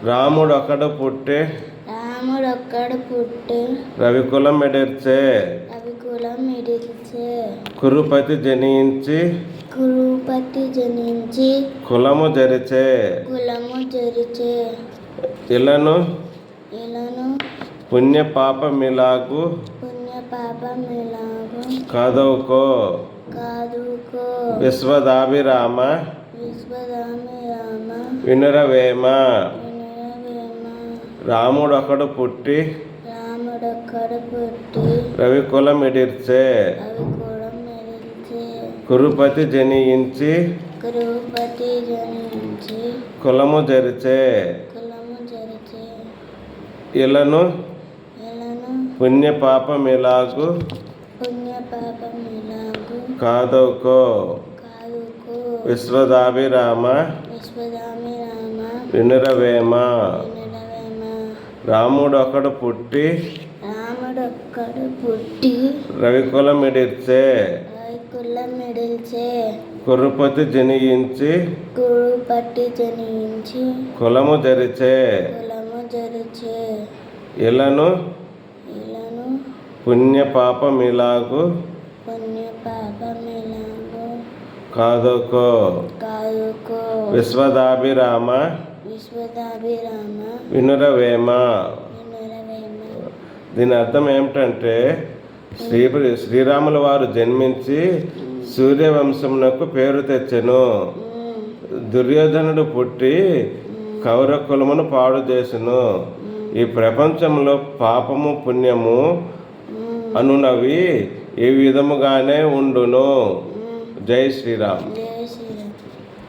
రాముడొకడు పుట్టి రవికులం మెడిర్చే కురుపతి జనించి కులము జరిచే ఇలను పుణ్య పాపమిలాగు కాదవుకో విశ్వదాభిరామ వినురవేమ. రాముడొకడు పుట్టి రవికులం మెడిర్చే కురుపతి జనించి కులము జరిచే ఇలను పుణ్య పాపమిలాగు కాదవుకో విశ్వదాభిరామ వినురవేమ. రాముడొకడు పుట్టి రవికులం మెడిర్చే కురుపతి జనించి కులము జరిచే ఇలను పుణ్య పాపమిలాగు కాదవుకో విశ్వదాభిరామ వినురవేమ. దీని అర్థం ఏమిటంటే శ్రీరాముల వారు జన్మించి సూర్యవంశమునకు పేరు తెచ్చెను. దుర్యోధనుడు పుట్టి కౌరవ కులమును పాడు చేసెను. ఈ ప్రపంచంలో పాపము పుణ్యము అనునవి ఈ విధముగానే ఉండును. జై శ్రీరామ్.